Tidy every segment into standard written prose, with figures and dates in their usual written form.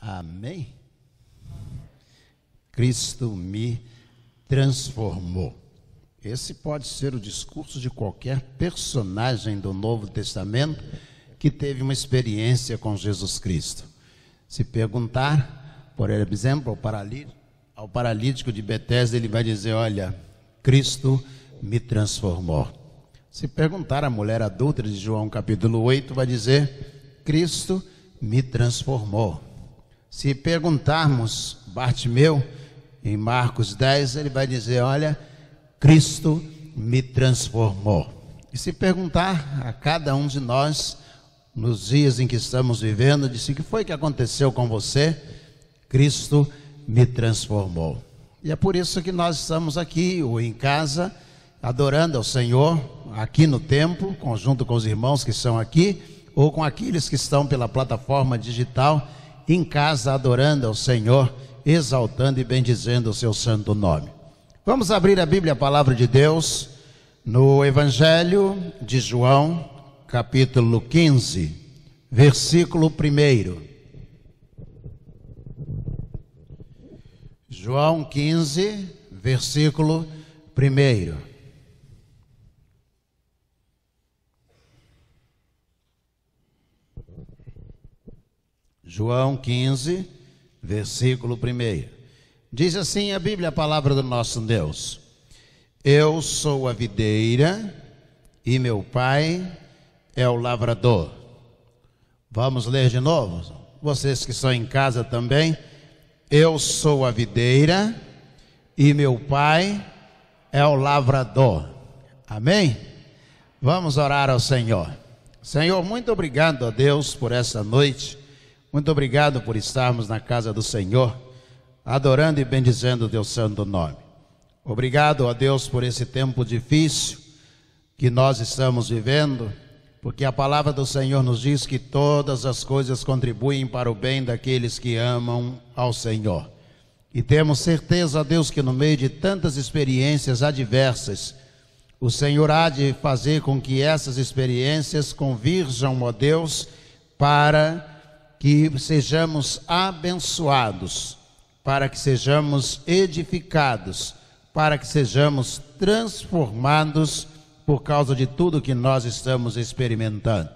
Amém? Cristo me transformou. Esse pode ser o discurso de qualquer personagem do Novo Testamento que teve uma experiência com Jesus Cristo. Se perguntar, por exemplo, ao paralítico de Betesda, ele vai dizer: olha, Cristo me transformou. Se perguntar à mulher adúltera de João capítulo 8, vai dizer: Cristo me transformou. Se perguntarmos Bartimeu, em Marcos 10, ele vai dizer: olha, Cristo me transformou. E se perguntar a cada um de nós, nos dias em que estamos vivendo, disse: o que foi que aconteceu com você? Cristo me transformou. E é por isso que nós estamos aqui, ou em casa, adorando ao Senhor, aqui no templo, junto com os irmãos que estão aqui, ou com aqueles que estão pela plataforma digital, em casa, adorando ao Senhor, exaltando e bendizendo o seu santo nome. Vamos abrir a Bíblia, a palavra de Deus, no Evangelho de João, capítulo 15, versículo 1. João 15, versículo 1. João 15, versículo 1. Diz assim a Bíblia, a palavra do nosso Deus: eu sou a videira e meu pai é o lavrador. Vamos ler de novo? Vocês que estão em casa também. Eu sou a videira e meu pai é o lavrador. Amém? Vamos orar ao Senhor. Senhor, muito obrigado a Deus por essa noite. Muito obrigado por estarmos na casa do Senhor, adorando e bendizendo o teu santo nome. Obrigado a Deus por esse tempo difícil que nós estamos vivendo, porque a palavra do Senhor nos diz que todas as coisas contribuem para o bem daqueles que amam ao Senhor. E temos certeza, Deus, que no meio de tantas experiências adversas, o Senhor há de fazer com que essas experiências convirjam, ó Deus, para que sejamos abençoados, para que sejamos edificados, para que sejamos transformados por causa de tudo que nós estamos experimentando.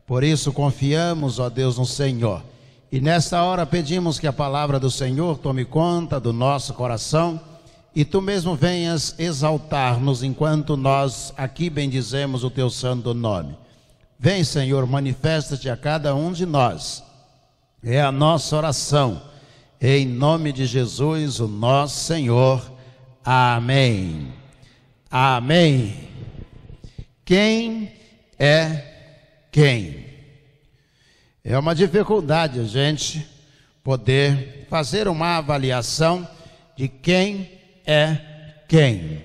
Por isso confiamos, ó Deus, no Senhor. E nesta hora pedimos que a palavra do Senhor tome conta do nosso coração e tu mesmo venhas exaltar-nos enquanto nós aqui bendizemos o teu santo nome. Vem, Senhor, manifesta-te a cada um de nós. É a nossa oração, em nome de Jesus, o nosso Senhor. Amém. Amém. Quem é quem? É uma dificuldade a gente poder fazer uma avaliação de quem é quem.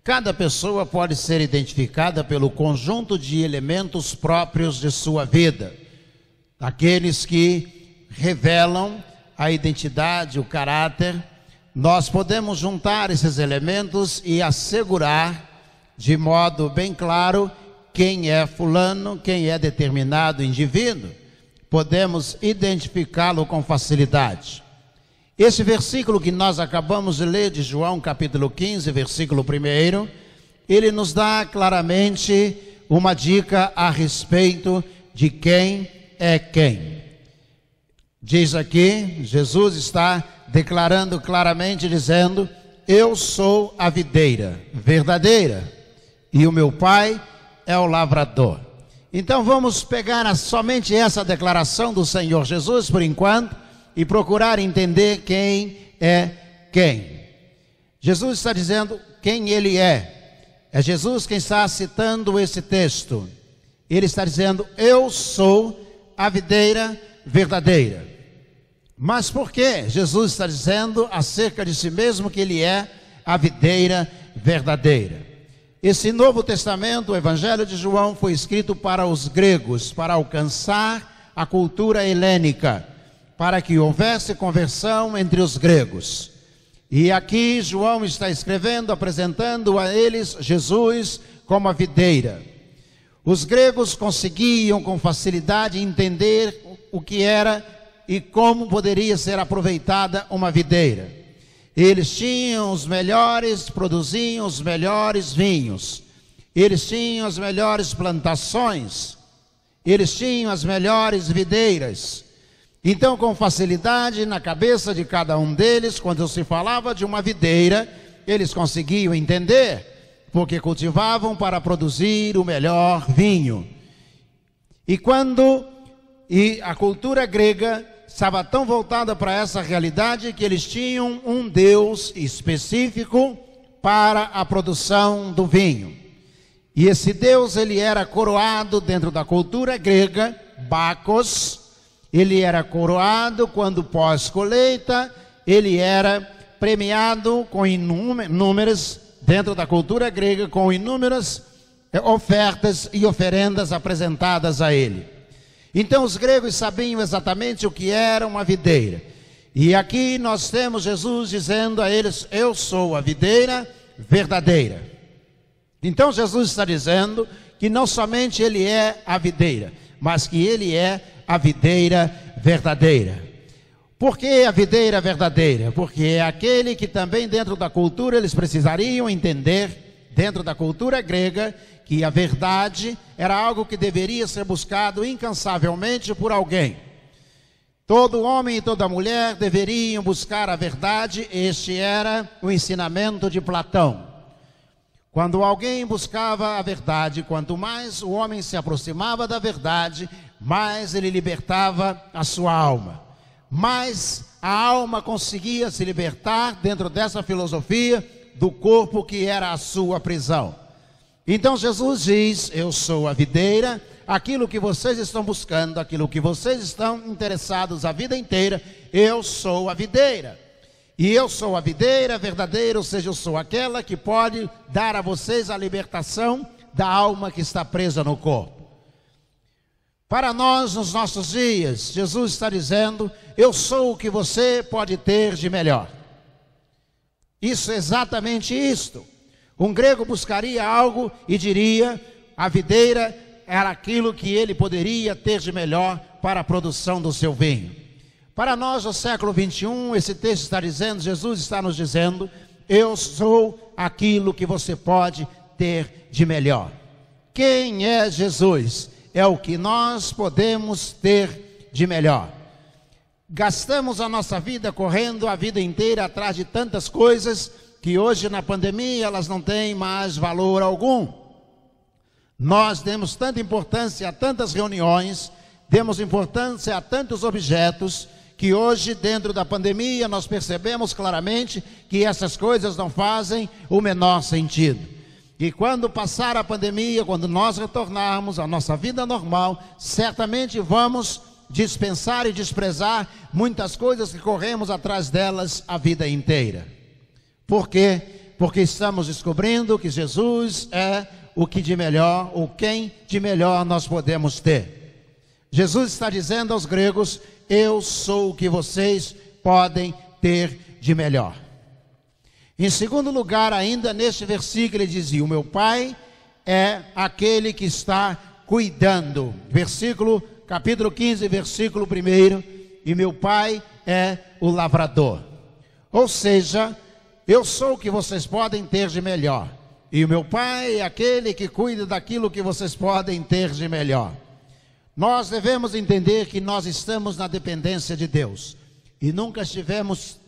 Cada pessoa pode ser identificada pelo conjunto de elementos próprios de sua vida, aqueles que revelam a identidade, o caráter. Nós podemos juntar esses elementos e assegurar de modo bem claro quem é fulano, quem é determinado indivíduo. Podemos identificá-lo com facilidade. Esse versículo que nós acabamos de ler de João capítulo 15, versículo 1, ele nos dá claramente uma dica a respeito de quem é quem. Diz aqui, Jesus está declarando claramente, dizendo: eu sou a videira verdadeira e o meu pai é o lavrador. Então vamos pegar somente essa declaração do Senhor Jesus por enquanto e procurar entender quem é quem. Jesus está dizendo quem ele é. É Jesus quem está citando esse texto. Ele está dizendo: eu sou a videira verdadeira. Mas por que Jesus está dizendo acerca de si mesmo que ele é a videira verdadeira? Esse Novo Testamento, o Evangelho de João, foi escrito para os gregos, para alcançar a cultura helênica, para que houvesse conversão entre os gregos. E aqui João está escrevendo, apresentando a eles Jesus como a videira. Os gregos conseguiam com facilidade entender o que era e como poderia ser aproveitada uma videira. Eles tinham os melhores, produziam os melhores vinhos. Eles tinham as melhores plantações. Eles tinham as melhores videiras. Então, com facilidade, na cabeça de cada um deles, quando se falava de uma videira, eles conseguiam entender, porque cultivavam para produzir o melhor vinho. E a cultura grega estava tão voltada para essa realidade que eles tinham um deus específico para a produção do vinho. E esse deus, ele era coroado dentro da cultura grega, Bacos. Ele era coroado quando pós-colheita, ele era premiado com inúmeras, dentro da cultura grega, com inúmeras ofertas e oferendas apresentadas a ele. Então os gregos sabiam exatamente o que era uma videira. E aqui nós temos Jesus dizendo a eles: eu sou a videira verdadeira. Então Jesus está dizendo que não somente ele é a videira, mas que ele é a videira verdadeira. Por que a videira verdadeira? Porque é aquele que também dentro da cultura eles precisariam entender, dentro da cultura grega, que a verdade era algo que deveria ser buscado incansavelmente por alguém. Todo homem e toda mulher deveriam buscar a verdade. Este era o ensinamento de Platão. Quando alguém buscava a verdade, quanto mais o homem se aproximava da verdade, mais ele libertava a sua alma. Mais a alma conseguia se libertar dentro dessa filosofia do corpo que era a sua prisão. Então Jesus diz: eu sou a videira, aquilo que vocês estão buscando, aquilo que vocês estão interessados a vida inteira, eu sou a videira. E eu sou a videira verdadeira, ou seja, eu sou aquela que pode dar a vocês a libertação da alma que está presa no corpo. Para nós, nos nossos dias, Jesus está dizendo: eu sou o que você pode ter de melhor. Isso é exatamente isto. Um grego buscaria algo e diria: a videira era aquilo que ele poderia ter de melhor para a produção do seu vinho. Para nós, no século 21, esse texto está dizendo, Jesus está nos dizendo: eu sou aquilo que você pode ter de melhor. Quem é Jesus? É o que nós podemos ter de melhor. Gastamos a nossa vida correndo a vida inteira atrás de tantas coisas que hoje na pandemia elas não têm mais valor algum. Nós demos tanta importância a tantas reuniões, demos importância a tantos objetos, que hoje dentro da pandemia nós percebemos claramente que essas coisas não fazem o menor sentido. E quando passar a pandemia, quando nós retornarmos à nossa vida normal, certamente vamos dispensar e desprezar muitas coisas que corremos atrás delas a vida inteira. Por quê? Porque estamos descobrindo que Jesus é o que de melhor, ou quem de melhor nós podemos ter. Jesus está dizendo aos gregos: eu sou o que vocês podem ter de melhor. Em segundo lugar, ainda neste versículo, ele dizia: o meu Pai é aquele que está cuidando. Capítulo 15, versículo 1. E meu Pai é o lavrador. Ou seja, eu sou o que vocês podem ter de melhor. E o meu Pai é aquele que cuida daquilo que vocês podem ter de melhor. Nós devemos entender que nós estamos na dependência de Deus. E nunca estivemos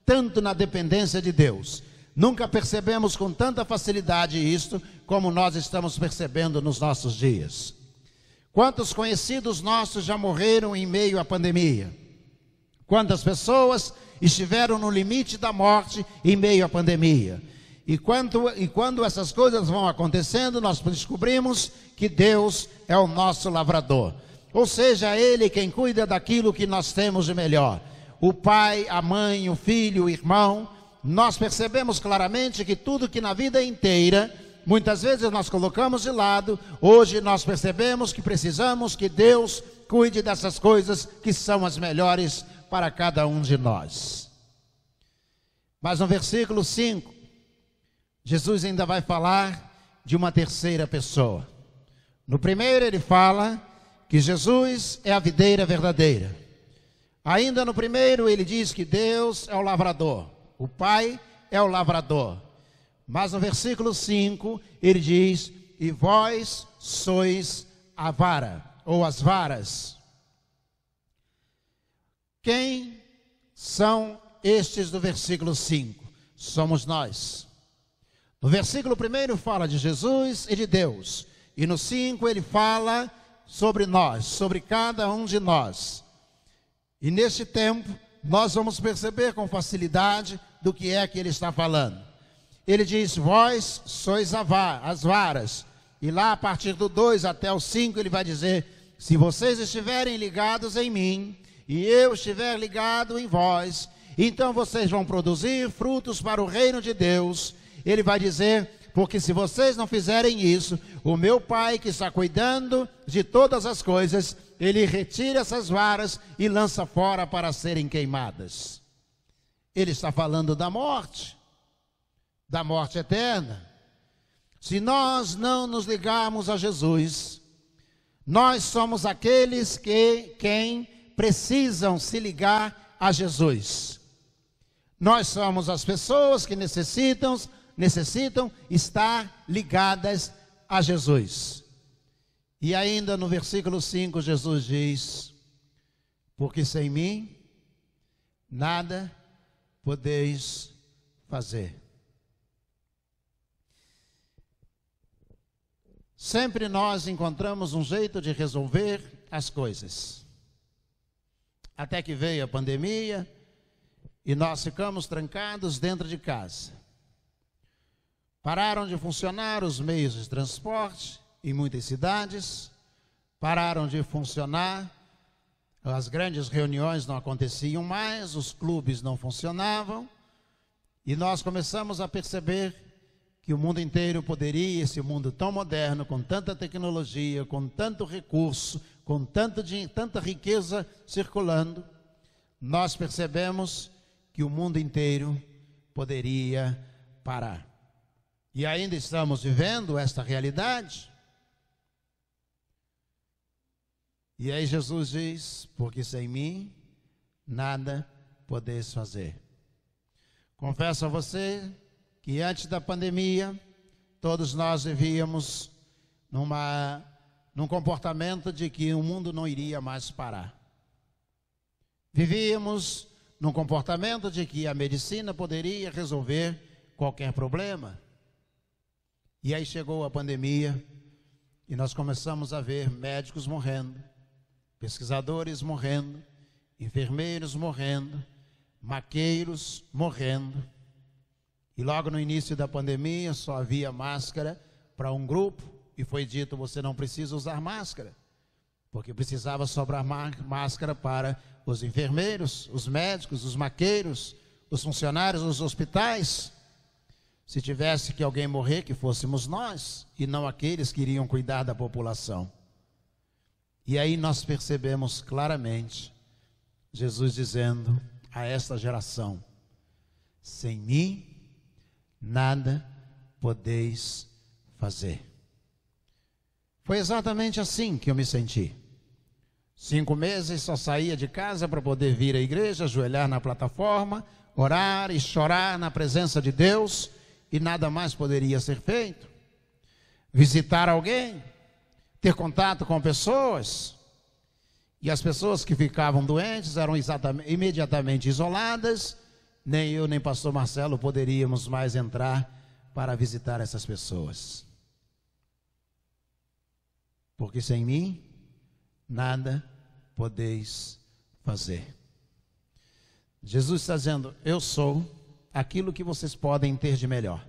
tanto na dependência de Deus. Nunca percebemos com tanta facilidade isto como nós estamos percebendo nos nossos dias. Quantos conhecidos nossos já morreram em meio à pandemia? Quantas pessoas estiveram no limite da morte em meio à pandemia? E quando essas coisas vão acontecendo, nós descobrimos que Deus é o nosso lavrador. Ou seja, Ele quem cuida daquilo que nós temos de melhor. O pai, a mãe, o filho, o irmão. Nós percebemos claramente que tudo que na vida inteira, muitas vezes nós colocamos de lado, hoje nós percebemos que precisamos que Deus cuide dessas coisas que são as melhores para cada um de nós. Mas no versículo 5, Jesus ainda vai falar de uma terceira pessoa. No primeiro ele fala que Jesus é a videira verdadeira. Ainda no primeiro ele diz que Deus é o lavrador, o Pai é o lavrador. Mas no versículo 5 ele diz: e vós sois a vara, ou as varas. Quem são estes do versículo 5? Somos nós. No versículo 1 fala de Jesus e de Deus. E no 5 ele fala sobre nós, sobre cada um de nós. E neste tempo nós vamos perceber com facilidade do que é que ele está falando. Ele diz: vós sois as varas. E lá a partir do 2 até o 5 ele vai dizer: se vocês estiverem ligados em mim e eu estiver ligado em vós, então vocês vão produzir frutos para o reino de Deus. Ele vai dizer: porque se vocês não fizerem isso, o meu Pai que está cuidando de todas as coisas, ele retira essas varas e lança fora para serem queimadas. Ele está falando da morte eterna. Se nós não nos ligarmos a Jesus, nós somos aqueles quem precisam se ligar a Jesus. Nós somos as pessoas que necessitam estar ligadas a Jesus. E ainda no versículo 5 Jesus diz: porque sem mim nada podeis fazer. Sempre nós encontramos um jeito de resolver as coisas. Até que veio a pandemia e nós ficamos trancados dentro de casa. Pararam de funcionar os meios de transporte em muitas cidades, pararam de funcionar, as grandes reuniões não aconteciam mais, os clubes não funcionavam, e nós começamos a perceber que o mundo inteiro poderia, esse mundo tão moderno, com tanta tecnologia, com tanto recurso, com tanta riqueza circulando, nós percebemos que o mundo inteiro poderia parar. E ainda estamos vivendo esta realidade. E aí Jesus diz: porque sem mim nada podeis fazer. Confesso a você que antes da pandemia, todos nós vivíamos num comportamento de que o mundo não iria mais parar. Vivíamos num comportamento de que a medicina poderia resolver qualquer problema. E aí chegou a pandemia e nós começamos a ver médicos morrendo, pesquisadores morrendo, enfermeiros morrendo, maqueiros morrendo. E logo no início da pandemia só havia máscara para um grupo e foi dito: você não precisa usar máscara, porque precisava sobrar máscara para os enfermeiros, os médicos, os maqueiros, os funcionários dos hospitais. Se tivesse que alguém morrer, que fôssemos nós, e não aqueles que iriam cuidar da população. E aí nós percebemos claramente Jesus dizendo a esta geração: sem mim nada podeis fazer. Foi exatamente assim que eu me senti. 5 meses só saía de casa para poder vir à igreja, ajoelhar na plataforma, orar e chorar na presença de Deus, e nada mais poderia ser feito. Visitar alguém, ter contato com pessoas, e as pessoas que ficavam doentes eram imediatamente isoladas. Nem eu, nem pastor Marcelo poderíamos mais entrar para visitar essas pessoas. Porque sem mim nada podeis fazer. Jesus está dizendo: eu sou aquilo que vocês podem ter de melhor.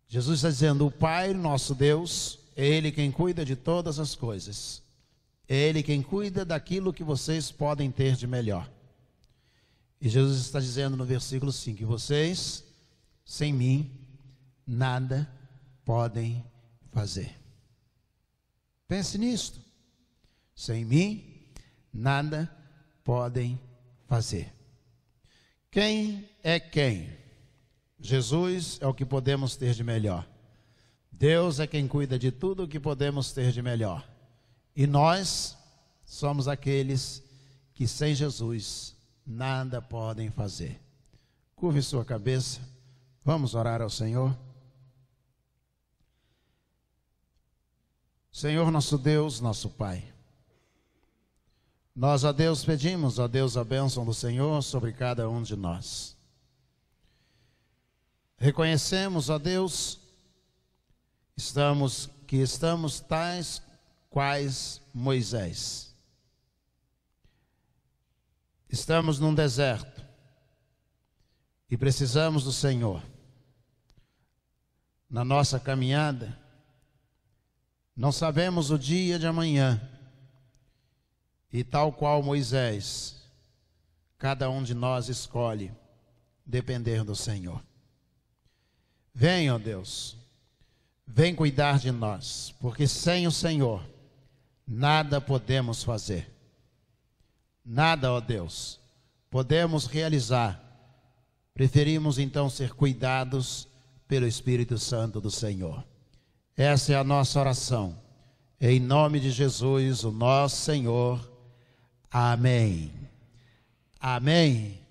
Jesus está dizendo: o Pai, nosso Deus, é Ele quem cuida de todas as coisas. É Ele quem cuida daquilo que vocês podem ter de melhor. E Jesus está dizendo no versículo 5: que vocês, sem mim, nada podem fazer. Pense nisto. Sem mim, nada podem fazer. Quem é quem? Jesus é o que podemos ter de melhor. Deus é quem cuida de tudo o que podemos ter de melhor. E nós somos aqueles que sem Jesus nada podem fazer. Curve sua cabeça, vamos orar ao Senhor. Senhor nosso Deus, nosso Pai, nós a Deus pedimos, ó Deus, a bênção do Senhor sobre cada um de nós. Reconhecemos, ó Deus, que estamos tais quais Moisés. Estamos num deserto e precisamos do Senhor. Na nossa caminhada, não sabemos o dia de amanhã. E tal qual Moisés, cada um de nós escolhe depender do Senhor. Vem, ó Deus, vem cuidar de nós, porque sem o Senhor nada podemos fazer. Nada, ó Deus, podemos realizar. Preferimos então ser cuidados pelo Espírito Santo do Senhor. Essa é a nossa oração. Em nome de Jesus, o nosso Senhor. Amém. Amém.